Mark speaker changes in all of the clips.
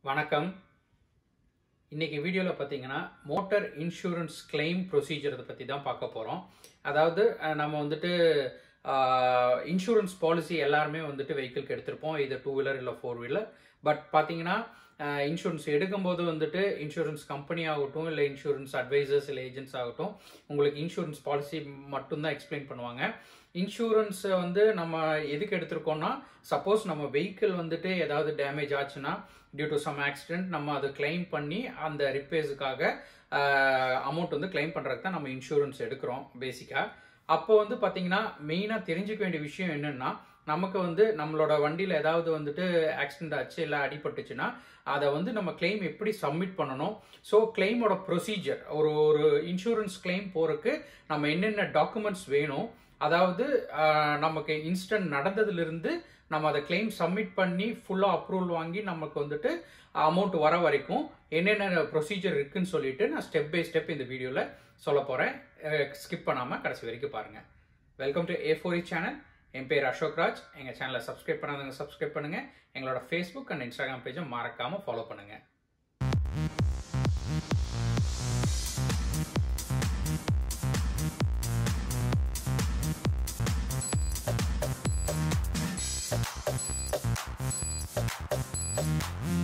Speaker 1: வணக்கம். இன்னைக்கு வீடியோல பாத்தீங்கன்னா மோட்டார் இன்சூரன்ஸ் கிளைம் ப்ரொசீஜர் பத்தி தான் பார்க்க போறோம். அதாவது நம்ம வந்துட்டு இன்சூரன்ஸ் பாலிசி எல்லாருமே வந்துட்டு வெஹிக்கிள்க்கு எடுத்திருப்போம், இது 2 வீலர் இல்ல 4 வீலர். பட் பாத்தீங்கன்னா இன்சூரன்ஸ் எடுக்கும்போது வந்துட்டு இன்சூரன்ஸ் கம்பெனி ஆகட்டும் இல்லை இன்சூரன்ஸ் அட்வைசர்ஸ் இல்லை ஏஜென்ட்ஸ் ஆகட்டும் உங்களுக்கு இன்சூரன்ஸ் பாலிசி மட்டும்தான் எக்ஸ்பிளைன் பண்ணுவாங்க. இன்சூரன்ஸ் வந்து நம்ம எதுக்கு எடுத்திருக்கோம்னா, சப்போஸ் நம்ம வெஹிக்கிள் வந்துட்டு ஏதாவது டேமேஜ் ஆச்சுன்னா டியூ டு சம் ஆக்சிடென்ட் நம்ம அதை கிளைம் பண்ணி அந்த ரிப்பேர்ஸுக்காக அமௌண்ட் வந்து கிளைம் பண்ணுறதுக்கு தான் நம்ம இன்சூரன்ஸ் எடுக்கிறோம் பேசிக்காக. அப்போ வந்து பார்த்தீங்கன்னா மெயினாக தெரிஞ்சுக்க வேண்டிய விஷயம் என்னென்னா, நமக்கு வந்து நம்மளோட வண்டியில் ஏதாவது வந்துட்டு ஆக்சிடென்ட் ஆச்சு இல்லை அடிபட்டுச்சுன்னா அதை வந்து நம்ம கிளைம் எப்படி சப்மிட் பண்ணணும். ஸோ கிளைமோட ப்ரொசீஜர் ஒரு இன்சூரன்ஸ் கிளைம் போகிறதுக்கு நம்ம என்னென்ன டாக்குமெண்ட்ஸ் வேணும், அதாவது நமக்கு இன்சிடென்ட் நடந்ததுலேருந்து நம்ம அதை கிளைம் சப்மிட் பண்ணி ஃபுல்லாக அப்ரூவல் வாங்கி நமக்கு வந்துட்டு அமௌண்ட் வர வரைக்கும் என்னென்ன ப்ரொசீஜர் இருக்குன்னு சொல்லிட்டு நான் ஸ்டெப் பை ஸ்டெப் இந்த வீடியோவில் சொல்ல போகிறேன். ஸ்கிப் பண்ணாமல் கடைசி வரைக்கும் பாருங்கள். Welcome to a4e channel. என் பேர் அசோக் ராஜ். எங்கள் சேனலை சப்ஸ்கிரைப் பண்ணாதவங்க சப்ஸ்கிரைப் பண்ணுங்கள். எங்களோட ஃபேஸ்புக் அண்ட் இன்ஸ்டாகிராம் பேஜை மறக்காமல் ஃபாலோ பண்ணுங்கள்.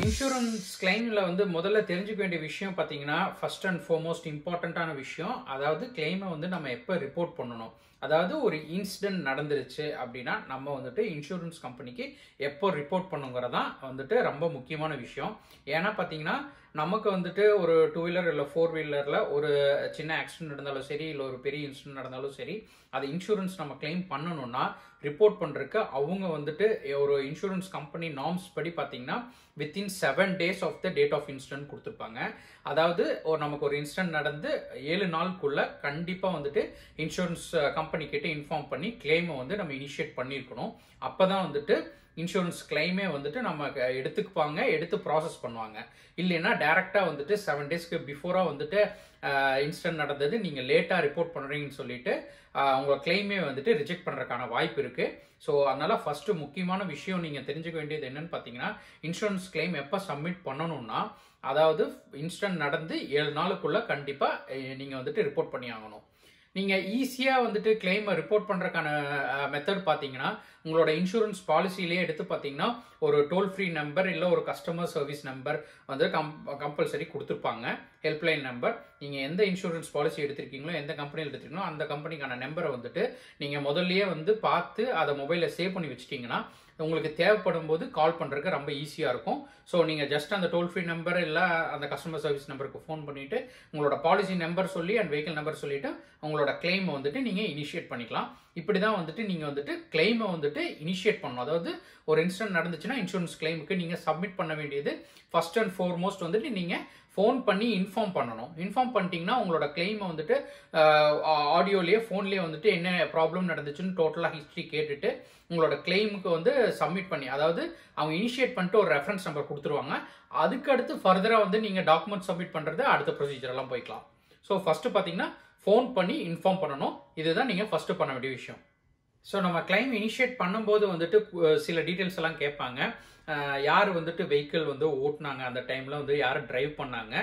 Speaker 1: இன்சூரன்ஸ் கிளைம்ல வந்து முதல்ல தெரிஞ்சுக்க வேண்டிய விஷயம் பார்த்தீங்கன்னா, ஃபர்ஸ்ட் அண்ட் ஃபார்மோஸ்ட் இம்பார்ட்டண்ட்டான விஷயம், அதாவது கிளைமை வந்து நம்ம எப்போ ரிப்போர்ட் பண்ணணும். அதாவது ஒரு இன்சிடென்ட் நடந்துருச்சு அப்படின்னா நம்ம வந்துட்டு இன்சூரன்ஸ் கம்பெனிக்கு எப்போ ரிப்போர்ட் பண்ணுங்கிறதான் வந்துட்டு ரொம்ப முக்கியமான விஷயம். ஏன்னா பார்த்தீங்கன்னா நமக்கு வந்துட்டு ஒரு 2 வீலர் இல்லை 4 வீலரில் ஒரு சின்ன ஆக்சிடென்ட் நடந்தாலும் சரி இல்லை ஒரு பெரிய இன்சிடென்ட் நடந்தாலும் சரி, அது இன்சூரன்ஸ் நம்ம கிளைம் பண்ணணும்னா ரிப்போர்ட் பண்ணுறதுக்கு அவங்க வந்துட்டு ஒரு இன்சூரன்ஸ் கம்பெனி நார்ம்ஸ் படி பார்த்தீங்கன்னா within 7 days of the date of incident கொடுத்துருப்பாங்க. அதாவது நமக்கு ஒரு இன்சிடென்ட் நடந்து 7 நாளுக்குள்ள கண்டிப்பாக வந்துட்டு இன்சூரன்ஸ் கம்பெனி கிட்ட இன்ஃபார்ம் பண்ணி கிளைமை வந்து நம்ம இனிஷியேட் பண்ணியிருக்கணும். அப்போ தான் வந்துட்டு இன்சூரன்ஸ் கிளைமே வந்துட்டு நம்ம எடுத்துக்குப்பாங்க, எடுத்து ப்ராசஸ் பண்ணுவாங்க. இல்லைன்னா டைரெக்டாக வந்துட்டு 7 daysக்கு பிஃபோராக வந்துட்டு இன்சிடென்ட் நடந்தது நீங்கள் லேட்டாக ரிப்போர்ட் பண்ணுறீங்கன்னு சொல்லிட்டு உங்கள் கிளைமே வந்துட்டு ரிஜெக்ட் பண்ணுறதுக்கான வாய்ப்பு இருக்குது. ஸோ அதனால் ஃபஸ்ட்டு முக்கியமான விஷயம் நீங்கள் தெரிஞ்சுக்க வேண்டியது என்னன்னு பார்த்தீங்கன்னா, இன்சூரன்ஸ் கிளைம் எப்போ சப்மிட் பண்ணணும்னா, அதாவது இன்சிடென்ட் நடந்து 7 நாளுக்குள்ளே கண்டிப்பாக நீங்கள் வந்துட்டு ரிப்போர்ட் பண்ணி ஆகணும். நீங்கள் ஈஸியாக வந்துட்டு கிளைமை ரிப்போர்ட் பண்ணுறதுக்கான மெத்தட் பார்த்தீங்கன்னா, உங்களோட இன்சூரன்ஸ் பாலிசியிலேயே எடுத்து பார்த்தீங்கன்னா ஒரு டோல் ஃப்ரீ நம்பர் இல்லை ஒரு கஸ்டமர் சர்வீஸ் நம்பர் வந்து கம்பல்சரி கொடுத்துருப்பாங்க, ஹெல்ப்லைன் நம்பர். நீங்கள் எந்த இன்சூரன்ஸ் பாலிசி எடுத்திருக்கீங்களோ, எந்த கம்பெனியில் எடுத்திருக்கீங்களோ அந்த கம்பெனிக்கான நம்பரை வந்துட்டு நீங்கள் முதல்லயே வந்து பார்த்து அதை மொபைலில் சேவ் பண்ணி வச்சிட்டிங்கன்னா உங்களுக்கு தேவைப்படும் போது கால் பண்ணுறதுக்கு ரொம்ப ஈஸியாக இருக்கும். ஸோ நீங்கள் ஜஸ்ட் அந்த டோல் ஃப்ரீ நம்பர் இல்லை அந்த கஸ்டமர் சர்வீஸ் நம்பருக்கு ஃபோன் பண்ணிவிட்டு உங்களோட பாலிசி நம்பர் சொல்லி அண்ட் வெஹிக்கிள் நம்பர் சொல்லிவிட்டு உங்களோட கிளைமை வந்துட்டு நீங்கள் இனிஷியேட் பண்ணிக்கலாம். இப்படி தான் வந்துட்டு நீங்கள் வந்துட்டு கிளைமை வந்துட்டு இனிஷியேட் பண்ணணும். அதாவது ஒரு இன்சிடென்ட் நடந்துச்சுன்னா இன்சூரன்ஸ் கிளைமுக்கு நீங்கள் சப்மிட் பண்ண வேண்டியது ஃபர்ஸ்ட் அண்ட் ஃபார்மோஸ்ட் வந்துட்டு நீங்கள் ஃபோன் பண்ணி இன்ஃபார்ம் பண்ணணும். இன்ஃபார்ம் பண்ணிட்டீங்கன்னா உங்களோட கிளைமை வந்துட்டு ஆடியோலேயே ஃபோன்லேயே வந்துட்டு என்ன ப்ராப்ளம் நடந்துச்சுன்னு டோட்டலாக ஹிஸ்ட்ரி கேட்டுட்டு உங்களோட கிளைமுக்கு வந்து சப்மிட் பண்ணி, அதாவது அவங்க இனிஷியேட் பண்ணிட்டு ஒரு ரெஃபரன்ஸ் நம்பர் கொடுத்துருவாங்க. அதுக்கடுத்து ஃபர்தராக வந்து நீங்கள் டாக்குமெண்ட் சப்மிட் பண்ணுறது அடுத்த ப்ரொசீஜர் எல்லாம் போய்க்கலாம். ஸோ ஃபஸ்ட்டு பார்த்தீங்கன்னா ஃபோன் பண்ணி இன்ஃபார்ம் பண்ணணும். இதுதான் நீங்கள் ஃபஸ்ட்டு பண்ண வேண்டிய விஷயம். ஸோ நம்ம கிளைம் இனிஷியேட் பண்ணும்போது வந்துட்டு சில டீட்டெயில்ஸ் எல்லாம் கேட்பாங்க. யார் வந்துட்டு வெஹிக்கிள் வந்து ஓட்டினாங்க, அந்த டைமில் வந்து யார் டிரைவ் பண்ணாங்க.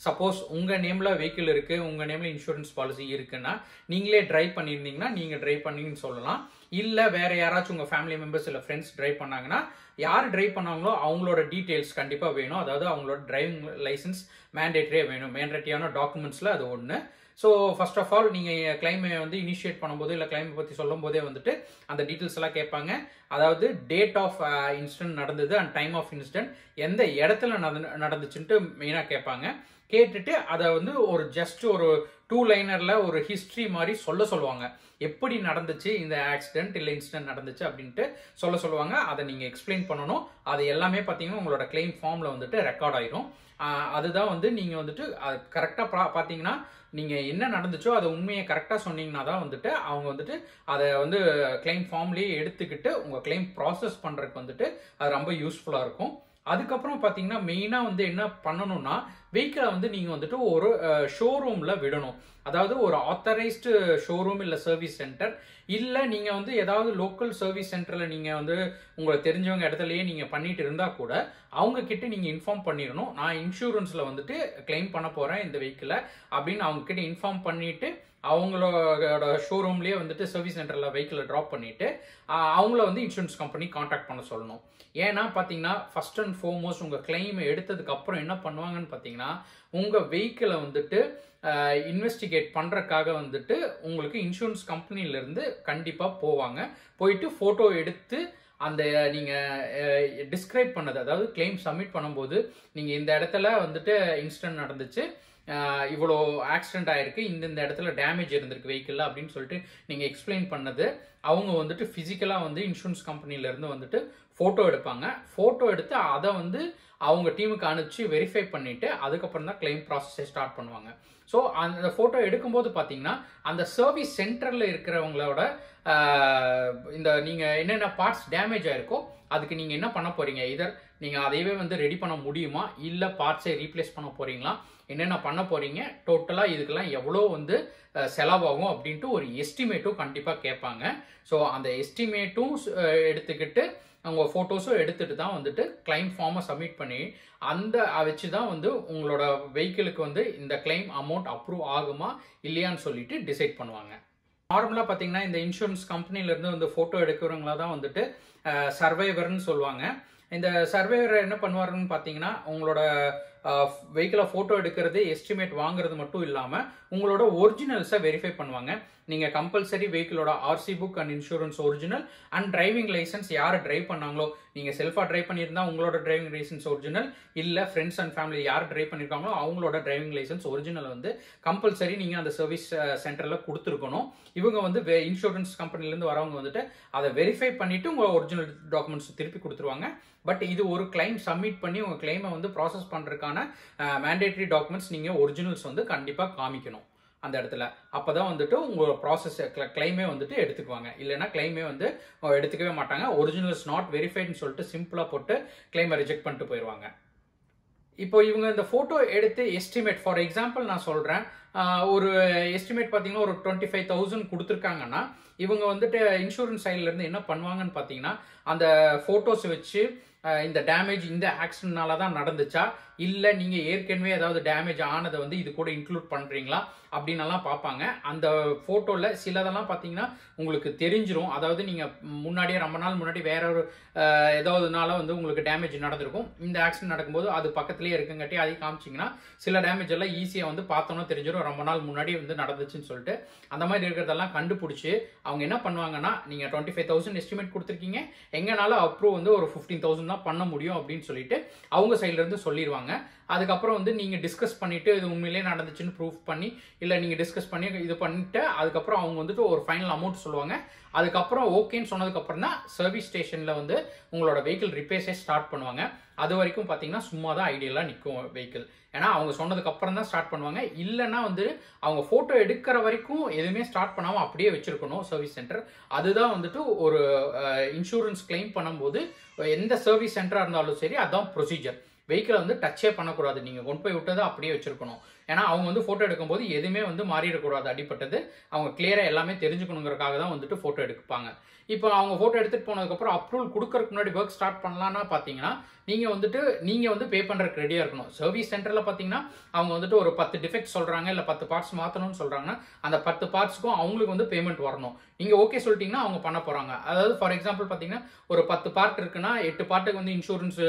Speaker 1: சப்போஸ் உங்கள் நேமில் வெஹிக்கிள் இருக்குது, உங்கள் நேமில் இன்சூரன்ஸ் பாலிசி இருக்குன்னா நீங்களே டிரைவ் பண்ணியிருந்தீங்கன்னா நீங்கள் டிரைவ் பண்ணிங்கன்னு சொல்லலாம். இல்லை வேறு யாராச்சும் உங்கள் ஃபேமிலி மெம்பர்ஸ் இல்லை ஃப்ரெண்ட்ஸ் டிரைவ் பண்ணாங்கன்னா யார் டிரைவ் பண்ணாங்களோ அவங்களோட டீட்டெயில்ஸ் கண்டிப்பாக வேணும். அதாவது அவங்களோட டிரைவிங் லைசன்ஸ் மேண்டேட்டரியாக வேணும். மேண்டேட்டரியான டாக்குமெண்ட்ஸில் அது ஒன்று. ஸோ ஃபர்ஸ்ட் ஆஃப் ஆல் நீங்கள் கிளைமை வந்து இனிஷியேட் பண்ணும்போது இல்லை கிளைமை பற்றி சொல்லும் போதே வந்துட்டு அந்த டீட்டெயில்ஸ் எல்லாம் கேட்பாங்க. அதாவது டேட் ஆஃப் இன்சிடென்ட் நடந்தது அண்ட் டைம் ஆஃப் இன்சிடென்ட் எந்த இடத்துல நடந்துச்சுன்ட்டு மெயினாக கேட்பாங்க. கேட்டுட்டு அதை வந்து ஒரு ஜஸ்ட் ஒரு 2 லைனரில் ஒரு ஹிஸ்ட்ரி மாதிரி சொல்லுவாங்க. எப்படி நடந்துச்சு இந்த ஆக்சிடென்ட் இல்லை இன்சிடென்ட் நடந்துச்சு அப்படின்ட்டு சொல்லுவாங்க. அதை நீங்கள் எக்ஸ்பிளைன் பண்ணணும். அது எல்லாமே பார்த்தீங்கன்னா உங்களோட கிளைம் ஃபார்மில் வந்துட்டு ரெக்கார்ட் ஆயிரும். அதுதான் வந்து நீங்கள் வந்துட்டு கரெக்டாக பார்த்தீங்கன்னா நீங்கள் என்ன நடந்துச்சோ அதை உண்மையை கரெக்டாக சொன்னீங்கன்னா தான் வந்துட்டு அவங்க வந்துட்டு அதை வந்து கிளைம் ஃபார்ம்லேயே எடுத்துக்கிட்டு உங்கள் கிளைம் ப்ராசஸ் பண்ணுறதுக்கு வந்துட்டு அது ரொம்ப யூஸ்ஃபுல்லாக இருக்கும். அதுக்கப்புறம் பார்த்தீங்கன்னா மெயினாக வந்து என்ன பண்ணணும்னா வெஹிக்கிளை வந்து நீங்கள் வந்துட்டு ஒரு ஷோரூமில் விடணும். அதாவது ஒரு ஆத்தரைஸ்டு ஷோரூம் இல்லை சர்வீஸ் சென்டர், இல்லை நீங்கள் வந்து ஏதாவது லோக்கல் சர்வீஸ் சென்டரில் நீங்கள் வந்து உங்களுக்கு தெரிஞ்சவங்க இடத்துலையே நீங்கள் பண்ணிட்டு இருந்தால் கூட அவங்க கிட்ட நீங்கள் இன்ஃபார்ம் பண்ணிடணும். நான் இன்சூரன்ஸில் வந்துட்டு கிளைம் பண்ண போகிறேன் இந்த வெஹிக்கிளை அப்படின்னு அவங்க கிட்ட இன்ஃபார்ம் பண்ணிட்டு அவங்களோட ஷோரூம்லேயே வந்துட்டு சர்வீஸ் சென்டரில் வெஹிக்கிளை ட்ராப் பண்ணிவிட்டு அவங்கள வந்து இன்சூரன்ஸ் கம்பெனி காண்டாக்ட் பண்ண சொல்லணும். ஏன்னா பார்த்தீங்கன்னா ஃபர்ஸ்ட் அண்ட் ஃபார்மோஸ்ட் உங்கள் கிளைமை எடுத்ததுக்கு அப்புறம் என்ன பண்ணுவாங்கன்னு பார்த்தீங்கன்னா உங்கள் வெஹிக்கிளை வந்துட்டு இன்வெஸ்டிகேட் பண்ணுறக்காக வந்துட்டு உங்களுக்கு இன்சூரன்ஸ் கம்பெனிலேருந்து கண்டிப்பாக போவாங்க. போயிட்டு ஃபோட்டோ எடுத்து அந்த நீங்கள் டிஸ்கிரைப் பண்ணது, அதாவது கிளைம் சப்மிட் பண்ணும்போது நீங்கள் இந்த இடத்துல வந்துட்டு இன்சிடென்ட் நடந்துச்சு, இவ்வளோ ஆக்சிடென்ட் ஆயிருக்கு, இந்த இடத்துல டேமேஜ் இருந்திருக்கு வெஹிக்கிளில் அப்படின்னு சொல்லிட்டு நீங்கள் எக்ஸ்பிளைன் பண்ணது அவங்க வந்துட்டு ஃபிசிக்கலாக வந்து இன்சூரன்ஸ் கம்பெனிலேருந்து வந்துட்டு ஃபோட்டோ எடுப்பாங்க. ஃபோட்டோ எடுத்து அதை வந்து அவங்க டீமுக்கு அனுப்பிச்சு வெரிஃபை பண்ணிவிட்டு அதுக்கப்புறம் தான் கிளைம் ப்ராசஸை ஸ்டார்ட் பண்ணுவாங்க. ஸோ அந்த ஃபோட்டோ எடுக்கும்போது பார்த்தீங்கன்னா அந்த சர்வீஸ் சென்டரில் இருக்கிறவங்களோட இந்த நீங்கள் என்னென்ன பார்ட்ஸ் டேமேஜ் ஆயிருக்கோ அதுக்கு நீங்கள் என்ன பண்ண போகிறீங்க, இதர் நீங்கள் அதையவே வந்து ரெடி பண்ண முடியுமா, இல்லை பார்ட்ஸை ரீப்ளேஸ் பண்ண போகிறீங்களா, என்னென்ன பண்ண போகிறீங்க, டோட்டலாக இதுக்கெல்லாம் எவ்வளோ வந்து செலவாகும் அப்படின்ட்டு ஒரு எஸ்டிமேட்டும் கண்டிப்பாக கேட்பாங்க. ஸோ அந்த எஸ்டிமேட்டும் எடுத்துக்கிட்டு அவங்க ஃபோட்டோஸும் எடுத்துகிட்டு தான் வந்துட்டு கிளைம் ஃபார்மை சப்மிட் பண்ணி அந்த வச்சு தான் வந்து உங்களோட வெஹிக்கிளுக்கு வந்து இந்த கிளைம் அமௌண்ட் அப்ரூவ் ஆகுமா இல்லையான்னு சொல்லிட்டு டிசைட் பண்ணுவாங்க. நார்மலாக பார்த்தீங்கன்னா இந்த இன்சூரன்ஸ் கம்பெனிலேருந்து வந்து ஃபோட்டோ எடுக்கிறவங்கள தான் வந்துட்டு சர்வைவர்னு சொல்லுவாங்க. இந்த சர்வைவர் என்ன பண்ணுவாருன்னு பார்த்தீங்கன்னா உங்களோட வெஹிக்கிளை ஃபோட்டோ எடுக்கிறது எஸ்டிமேட் வாங்குறது மட்டும் இல்லாமல் உங்களோட ஒரிஜினல்ஸை வெரிஃபை பண்ணுவாங்க. நீங்கள் கம்பல்சரி வெஹிக்கிளோட RC book and insurance original and driving licence யார் டிரைவ் பண்ணாங்களோ, நீங்கள் செல்ஃபாக டிரைவ் பண்ணியிருந்தா உங்களோட டிரைவிங் லைசன்ஸ் ஒரிஜினல், இல்லை ஃப்ரெண்ட்ஸ் அண்ட் ஃபேமிலி யார் டிரைவ் பண்ணியிருக்காங்களோ அவங்களோட டிரைவிங் லைசன்ஸ் ஒரிஜினல் வந்து கம்பல்சரி நீங்கள் அந்த சர்வீஸ் சென்டரில் கொடுத்துருக்கணும். இவங்க வந்து இன்சூரன்ஸ் கம்பெனிலேருந்து வரவங்க வந்துட்டு அதை வெரிஃபை பண்ணிவிட்டு உங்கள் ஒரிஜினல் டாக்குமெண்ட்ஸ் திருப்பி கொடுத்துருவாங்க. பட் இது ஒரு கிளைம் சப்மிட் பண்ணி உங்கள் கிளைமை வந்து ப்ராசஸ் பண்ணுறதுக்கான மேண்டேட்டரி டாக்குமெண்ட்ஸ் நீங்கள் ஒரிஜினல்ஸ் வந்து கண்டிப்பாக காமிக்கணும் அந்த இடத்துல. அப்போ தான் வந்துட்டு உங்களோட ப்ராசஸ் கிளைமே வந்துட்டு எடுத்துக்குவாங்க. இல்லைன்னா கிளைமே வந்து எடுத்துக்கவே மாட்டாங்க. ஒரிஜினல்ஸ் நாட் வெரிஃபைடுன்னு சொல்லிட்டு சிம்பிளாக போட்டு கிளைமை ரிஜெக்ட் பண்ணிட்டு போயிடுவாங்க. இப்போ இவங்க இந்த ஃபோட்டோ எடுத்து எஸ்டிமேட், ஃபார் எக்ஸாம்பிள் நான் சொல்கிறேன், ஒரு எஸ்டிமேட் பார்த்தீங்கன்னா ஒரு 25,000 கொடுத்துருக்காங்கன்னா இவங்க வந்துட்டு இன்சூரன்ஸ் சைட்லேருந்து என்ன பண்ணுவாங்கன்னு பார்த்தீங்கன்னா அந்த ஃபோட்டோஸ் வச்சு இந்த டேமேஜ் இந்த ஆக்சிடென்ட்னால தான் நடந்துச்சா, இல்லை நீங்கள் ஏற்கனவே ஏதாவது டேமேஜ் ஆனதை வந்து இது கூட இன்க்ளூட் பண்ணுறீங்களா அப்படின்னலாம் பார்ப்பாங்க. அந்த ஃபோட்டோவில் சிலதெல்லாம் பார்த்தீங்கன்னா உங்களுக்கு தெரிஞ்சிடும். அதாவது நீங்கள் முன்னாடியே ரொம்ப நாள் முன்னாடி வேற ஒரு ஏதாவதுனால வந்து உங்களுக்கு டேமேஜ் நடந்திருக்கும். இந்த ஆக்சிடென்ட் நடக்கும்போது அது பக்கத்துலேயே இருக்குங்காட்டி அதையும் காமிச்சிங்கன்னா சில டேமேஜ் எல்லாம் ஈஸியாக வந்து பார்த்தோன்னா தெரிஞ்சிடும் ரொம்ப நாள் முன்னாடி வந்து நடந்துச்சுன்னு சொல்லிட்டு. அந்த மாதிரி இருக்கிறதெல்லாம் கண்டுபிடிச்சி அவங்க என்ன பண்ணுவாங்கன்னா நீங்கள் 25,000 எஸ்டிமேட் கொடுத்துருக்கீங்க, எங்கனால அப்ரூவ் வந்து ஒரு 15,000 தான் பண்ண முடியும் அப்படின்னு சொல்லிட்டு அவங்க சைட்லேருந்து சொல்லிடுவாங்க. அதுக்கப்புறம் வந்து நீங்கள் டிஸ்கஸ் பண்ணிவிட்டு இது உண்மையிலே நடந்துச்சுன்னு ப்ரூஃப் பண்ணி, இல்லை நீங்கள் டிஸ்கஸ் பண்ணி இது பண்ணிட்டு அதுக்கப்புறம் அவங்க வந்துட்டு ஒரு ஃபைனல் அமௌண்ட் சொல்லுவாங்க. அதுக்கப்புறம் ஓகேன்னு சொன்னதுக்கப்புறம் தான் சர்வீஸ் ஸ்டேஷனில் வந்து உங்களோட வெஹிக்கிள் ரிப்பேர்ஸே ஸ்டார்ட் பண்ணுவாங்க. அது வரைக்கும் பார்த்தீங்கன்னா சும்மா தான் ஐடியலாக நிற்கும் வெஹிக்கிள். ஏன்னா அவங்க சொன்னதுக்கப்புறம் தான் ஸ்டார்ட் பண்ணுவாங்க. இல்லைன்னா வந்து அவங்க ஃபோட்டோ எடுக்கிற வரைக்கும் எதுவுமே ஸ்டார்ட் பண்ணாமல் அப்படியே வச்சுருக்கணும் சர்வீஸ் சென்டர். அதுதான் வந்துட்டு ஒரு இன்சூரன்ஸ் கிளைம் பண்ணும்போது எந்த சர்வீஸ் சென்டராக இருந்தாலும் சரி அதுதான் ப்ரொசீஜர். வெஹிக்கிளை வந்து டச்சே பண்ணக்கூடாது, நீங்கள் கொண்டு போய் விட்டதை அப்படியே வச்சிருக்கணும். ஏன்னா அவங்க வந்து ஃபோட்டோ எடுக்கும்போது எதுவுமே வந்து மாறிடக்கூடாது, அடிப்பட்டது அவங்க கிளியராக எல்லாமே தெரிஞ்சுக்கணுங்கிறதுக்காக தான் வந்துட்டு ஃபோட்டோ எடுப்பாங்க. இப்போ அவங்க ஃபோட்டோ எடுத்துகிட்டு போனதுக்கப்புறம் அப்ரூவல் கொடுக்கறதுக்கு முன்னாடி ஒர்க் ஸ்டார்ட் பண்ணலான்னா பார்த்தீங்கன்னா நீங்கள் வந்து பே பண்ணுறதுக்கு ரெடியாக இருக்கணும். சர்வீஸ் சென்டரில் பார்த்தீங்கன்னா அவங்க வந்துட்டு ஒரு 10 டிஃபெக்ட் சொல்கிறாங்க, இல்லை 10 பார்ட்ஸ் மாற்றணும்னு சொல்கிறாங்கன்னா அந்த 10 பார்ட்ஸ்க்கும் அவங்களுக்கு வந்து பேமெண்ட் வரணும். நீங்கள் ஓகே சொல்லிட்டீங்கன்னா அவங்க பண்ண போகிறாங்க. அதாவது ஃபார் எக்ஸாம்பிள் பார்த்தீங்கன்னா ஒரு 10 பார்ட் இருக்குன்னா 8 பார்ட்டுக்கு வந்து இன்சூரன்ஸ்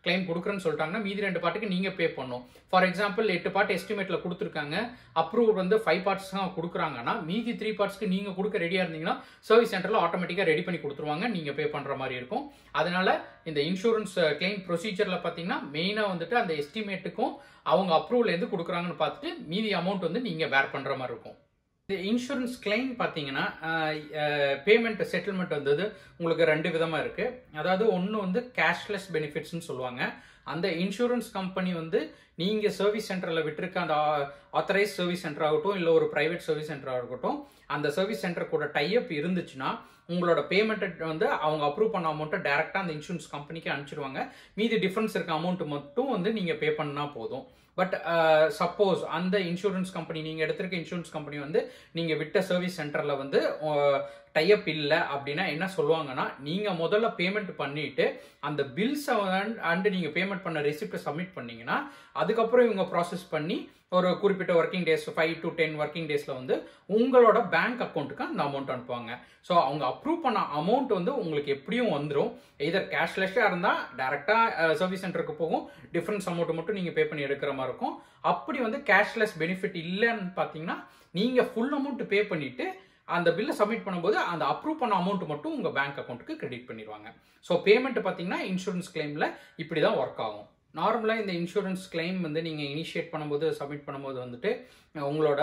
Speaker 1: கிளைம் கொடுக்குறேன்னு சொல்லிட்டாங்கன்னா மீதி 2 பார்ட்டுக்கு நீங்கள் பே பண்ணணும். ஃபார் எக்ஸாம்பிள் 8 பார்ட் எஸ்டிமேட்டில் கொடுத்துருக்காங்க, அப்ரூவ் வந்து 5 பார்ட்ஸ் தான் கொடுக்குறாங்கன்னா மீதி 3 பார்ட்ஸ்க்கு நீங்கள் கொடுக்க ரெடியாக இருந்தீங்கன்னா சர்வீஸ் சென்டரில் ஆட்டோமேட்டிக்காக ரெடி பண்ணி கொடுத்துருவாங்க, நீங்கள் பே பண்ணுற மாதிரி இருக்கும். அதனால இந்த இன்சூரன்ஸ் கிளைம் ப்ரொசீஜரில் பார்த்தீங்கன்னா மெயினாக வந்துட்டு அந்த எஸ்டிமேட்டுக்கும் அவங்க அப்ரூவல் கொடுக்குறாங்கன்னு பார்த்துட்டு மீதி அமௌண்ட் வந்து நீங்கள் வேர் பண்ணுற மாதிரி இருக்கும். இந்த இன்சூரன்ஸ் கிளைம் பார்த்தீங்கன்னா பேமெண்ட் செட்டில்மெண்ட் வந்தது உங்களுக்கு 2 விதமாக இருக்குது. அதாவது ஒன்று வந்து கேஷ்லெஸ் பெனிஃபிட்ஸ்னு சொல்லுவாங்க, அந்த இன்சூரன்ஸ் கம்பெனி வந்து நீங்க சர்வீஸ் சென்டர்ல விட்டுருக்க அந்த ஆத்தரைஸ் சர்வீஸ் சென்டர் ஆகட்டும் இல்லை ஒரு பிரைவேட் சர்வீஸ் சென்டர் ஆகட்டும், அந்த சர்வீஸ் சென்டர் கூட டைப் இருந்துச்சுன்னா உங்களோட பேமெண்ட் வந்து அவங்க அப்ரூவ் பண்ண அமௌண்ட்டை டைரக்டா அந்த இன்சூரன்ஸ் கம்பெனிக்கு அனுப்பிச்சிடுவாங்க. மீதி டிஃபரன்ஸ் இருக்க அமௌண்ட் மட்டும் வந்து நீங்க பே பண்ணா போதும். பட் சப்போஸ் அந்த இன்சூரன்ஸ் கம்பெனி, நீங்க எடுத்திருக்க இன்சூரன்ஸ் கம்பெனி வந்து நீங்க விட்ட சர்வீஸ் சென்டர்ல வந்து டைப் இல்லை அப்படின்னா என்ன சொல்லுவாங்கன்னா, நீங்க முதல்ல பேமெண்ட் பண்ணிட்டு அந்த பில்ஸ் அண்ட் நீங்க பேமெண்ட் பண்ண ரெசிப்ட் சப்மிட் பண்ணீங்கன்னா அதுக்கப்புறம் இவங்க ப்ராசஸ் பண்ணி ஒரு குறிப்பிட்ட ஒர்க்கிங் டேஸ் 5 to 10 ஒர்க்கிங் டேஸ்ல வந்து உங்களோட பேங்க் அக்கௌண்ட்டுக்கு அந்த அமௌண்ட் அனுப்புவாங்க. ஸோ அவங்க அப்ரூவ் பண்ண அமௌண்ட் வந்து உங்களுக்கு எப்படியும் வந்துடும். எதர் கேஷ்லெஸ்ஸாக இருந்தால் டைரக்டா சர்வீஸ் சென்டருக்கு போகும், டிஃபரன்ஸ் அமௌண்ட் மட்டும் நீங்க பே பண்ணி எடுக்கிற மாதிரி இருக்கும். அப்படி வந்து கேஷ்லெஸ் பெனிஃபிட் இல்லைன்னு பார்த்தீங்கன்னா நீங்க ஃபுல் அமௌண்ட் பே பண்ணிட்டு அந்த பில்லை சப்மிட் பண்ணும்போது அந்த அப்ரூவ் பண்ண அமௌண்ட் மட்டும் உங்க பேங்க் அக்கௌண்ட்டுக்கு கிரெடிட் பண்ணிடுவாங்க. ஸோ பேமெண்ட் பார்த்தீங்கன்னா இன்சூரன்ஸ் கிளைம்ல இப்படி தான் ஒர்க் ஆகும். நார்மலாக இந்த இன்சூரன்ஸ் கிளைம் வந்து நீங்கள் இனிஷியேட் பண்ணும்போது சப்மிட் பண்ணும்போது வந்துட்டு உங்களோட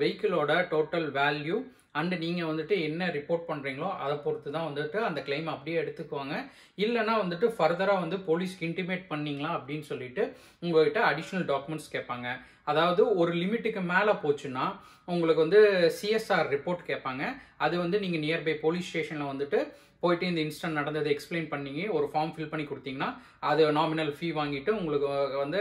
Speaker 1: வெஹிக்கிளோட டோட்டல் வேல்யூ அண்ட் நீங்கள் வந்துட்டு என்ன ரிப்போர்ட் பண்ணுறீங்களோ அதை பொறுத்து தான் வந்துட்டு அந்த கிளைம் அப்படியே எடுத்துக்குவாங்க. இல்லைனா வந்துட்டு ஃபர்தராக வந்து போலீஸ்க்கு இன்டிமேட் பண்ணீங்களா அப்படின்னு சொல்லிட்டு உங்கள்கிட்ட அடிஷ்னல் டாக்குமெண்ட்ஸ் கேட்பாங்க. அதாவது ஒரு லிமிட்டுக்கு மேலே போச்சுன்னா உங்களுக்கு வந்து சிஎஸ்ஆர் ரிப்போர்ட் கேட்பாங்க. அது வந்து நீங்கள் நியர்பை போலீஸ் ஸ்டேஷனில் வந்துட்டு போயிட்டு இந்த இன்ஸ்டன்ட் நடந்ததை எக்ஸ்பிளைன் பண்ணி ஒரு ஃபார்ம் ஃபில் பண்ணி கொடுத்தீங்கன்னா அது நாமினல் ஃபீ வாங்கிட்டு உங்களுக்கு வந்து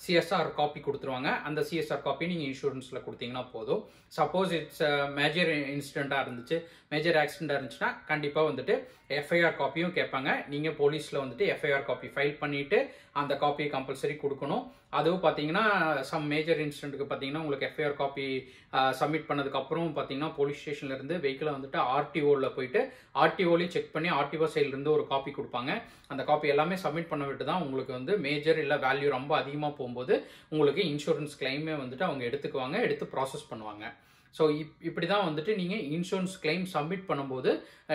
Speaker 1: சிஎஸ்ஆர் காப்பி கொடுத்துருவாங்க. அந்த சிஎஸ்ஆர் காப்பி நீங்கள் இன்சூரன்ஸில் கொடுத்தீங்கன்னா போதும். சப்போஸ் இட்ஸ் மேஜர் இன்சிடெண்ட்டாக இருந்துச்சு, மேஜர் ஆக்சிடெண்ட்டாக இருந்துச்சுன்னா கண்டிப்பாக வந்துட்டு எஃப்ஐஆர் காப்பியும் கேட்பாங்க. நீங்கள் போலீஸில் வந்துட்டு எஃப்ஐஆர் காப்பி ஃபைல் பண்ணிவிட்டு அந்த காப்பியை கம்பல்சரி கொடுக்கணும். அதுவும் பார்த்தீங்கன்னா சம் மேஜர் இன்சிடென்ட்டுக்கு பார்த்தீங்கன்னா உங்களுக்கு எஃப்ஐஆர் காப்பி சப்மிட் பண்ணதுக்கப்புறம் பார்த்தீங்கன்னா போலீஸ் ஸ்டேஷன்லேருந்து வெஹிக்கிளை வந்துட்டு ஆர்டிஓவில் போயிட்டு ஆர்டிஓலையும் செக் பண்ணி ஆர்டிஓ சைட்லேருந்து ஒரு காப்பி கொடுப்பாங்க. அந்த காப்பி எல்லாமே சப்மிட் பண்ண விட்டு தான் உங்களுக்கு வந்து மேஜர் இல்லை வேல்யூ ரொம்ப அதிகமாக போகும்போது உங்களுக்கு இன்சூரன்ஸ் கிளைமே வந்துட்டு அவங்க எடுத்துக்குவாங்க, எடுத்து ப்ராசஸ் பண்ணுவாங்க. ஸோ இப்படி தான் வந்துட்டு நீங்கள் இன்சூரன்ஸ் கிளைம் சப்மிட் பண்ணும்போது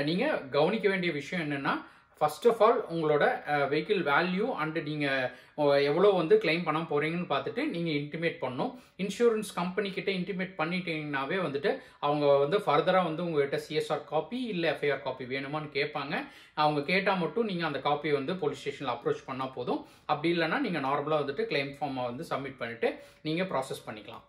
Speaker 1: நீங்கள் கவனிக்க வேண்டிய விஷயம் என்னென்னா, ஃபர்ஸ்ட் ஆஃப் ஆல் உங்களோட வெஹிக்கிள் வேல்யூ அண்ட் நீங்கள் எவ்வளோ வந்து கிளைம் பண்ண போகிறீங்கன்னு பார்த்துட்டு நீங்கள் இன்டிமேட் பண்ணணும். இன்சூரன்ஸ் கம்பெனி கிட்ட இன்டிமேட் பண்ணிட்டீங்கன்னாவே வந்துட்டு அவங்க வந்து ஃபர்தராக வந்து உங்கள்கிட்ட சிஎஸ்ஆர் காப்பி இல்லை எஃப்ஐஆர் காப்பி வேணுமான்னு கேட்பாங்க. அவங்க கேட்டால் மட்டும் நீங்கள் அந்த காப்பியை வந்து போலீஸ் ஸ்டேஷனில் அப்ரோச் பண்ணால் போதும். அப்படி இல்லைன்னா நீங்கள் நார்மலாக வந்துட்டு கிளைம் ஃபார்மை வந்து சப்மிட் பண்ணிவிட்டு நீங்கள் ப்ராசஸ் பண்ணிக்கலாம்.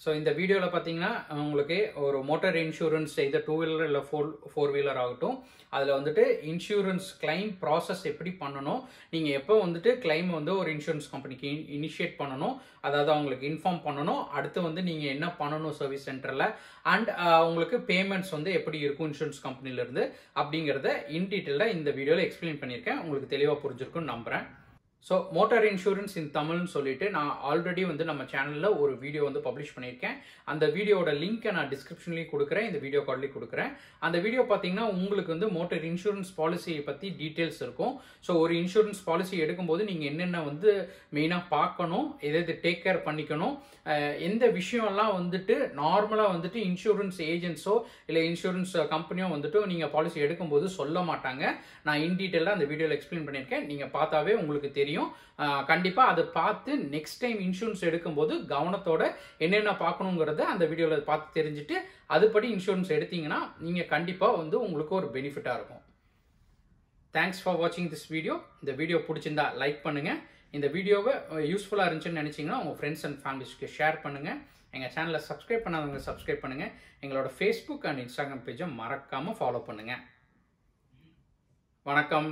Speaker 1: ஸோ இந்த வீடியோவில் பார்த்தீங்கன்னா உங்களுக்கு ஒரு மோட்டார் இன்சூரன்ஸ் இது 2 வீலர் இல்லை 4 வீலர் ஆகட்டும், அதில் வந்துட்டு இன்சூரன்ஸ் கிளைம் ப்ராசஸ் எப்படி பண்ணணும், நீங்கள் எப்போ வந்துட்டு கிளைம் வந்து ஒரு இன்சூரன்ஸ் கம்பெனிக்கு இனிஷியேட் பண்ணணும், அதாவது அவங்களுக்கு இன்ஃபார்ம் பண்ணணும், அடுத்து வந்து நீங்கள் என்ன பண்ணணும் சர்வீஸ் சென்டரில், அண்ட் உங்களுக்கு பேமெண்ட்ஸ் வந்து எப்படி இருக்கும் இன்சூரன்ஸ் கம்பெனிலேருந்து அப்படிங்கிறத இன் டீட்டெயிலாக இந்த வீடியோவில் எக்ஸ்பிளைன் பண்ணியிருக்கேன். உங்களுக்கு தெளிவாக புரிஞ்சிருக்குன்னு நம்புகிறேன். ஸோ மோட்டார் இன்சூரன்ஸ் இன் தமிழ்னு சொல்லிட்டு நான் ஆல்ரெடி வந்து நம்ம சேனலில் ஒரு வீடியோ வந்து பப்ளிஷ் பண்ணியிருக்கேன். அந்த வீடியோட லிங்க்கை நான் டிஸ்கிரிப்ஷன்லேயும் கொடுக்குறேன், இந்த வீடியோ கார்ட்லேயும் கொடுக்குறேன். அந்த வீடியோ பார்த்தீங்கன்னா உங்களுக்கு வந்து மோட்டார் இன்சூரன்ஸ் பாலிசியை பற்றி டீட்டெயில்ஸ் இருக்கும். ஸோ ஒரு இன்சூரன்ஸ் பாலிசி எடுக்கும்போது நீங்கள் என்னென்ன வந்து மெயினாக பார்க்கணும், எது டேக் கேர் பண்ணிக்கணும், எந்த விஷயம்லாம் வந்துட்டு நார்மலாக வந்துட்டு இன்சூரன்ஸ் ஏஜென்ட்ஸோ இல்லை இன்சூரன்ஸ் கம்பெனியோ வந்துட்டு நீங்கள் பாலிசி எடுக்கும்போது சொல்ல மாட்டாங்க. நான் இன் டீட்டெயிலாக அந்த வீடியோவில் எக்ஸ்பிளைன் பண்ணியிருக்கேன். நீங்கள் பார்த்தாவே உங்களுக்கு தெரியும். கண்டிப்பாக அதை பார்த்து நெக்ஸ்ட் டைம் இன்சூரன்ஸ் எடுக்கும்போது கவனத்தோட என்னென்ன பார்க்கணுங்கிறத அந்த வீடியோவில் பார்த்து தெரிஞ்சுட்டு அதுபடி இன்சூரன்ஸ் எடுத்தீங்கன்னா நீங்கள் கண்டிப்பாக வந்து உங்களுக்கு ஒரு பெனிஃபிட்டாக இருக்கும். தேங்க்ஸ் ஃபார் வாட்சிங் திஸ் வீடியோ. இந்த வீடியோ பிடிச்சிருந்தா லைக் பண்ணுங்கள். இந்த வீடியோவை யூஸ்ஃபுல்லாக இருந்துச்சுன்னு நினச்சிங்கன்னா உங்கள் ஃப்ரெண்ட்ஸ் அண்ட் ஃபேமிலிஸ்க்கு ஷேர் பண்ணுங்கள். எங்கள் சேனலை சப்ஸ்கிரைப் பண்ணாதவங்க சப்ஸ்கிரைப் பண்ணுங்கள். எங்களோட ஃபேஸ்புக் அண்ட் இன்ஸ்டாகிராம் பேஜை மறக்காமல் ஃபாலோ பண்ணுங்கள். வணக்கம்.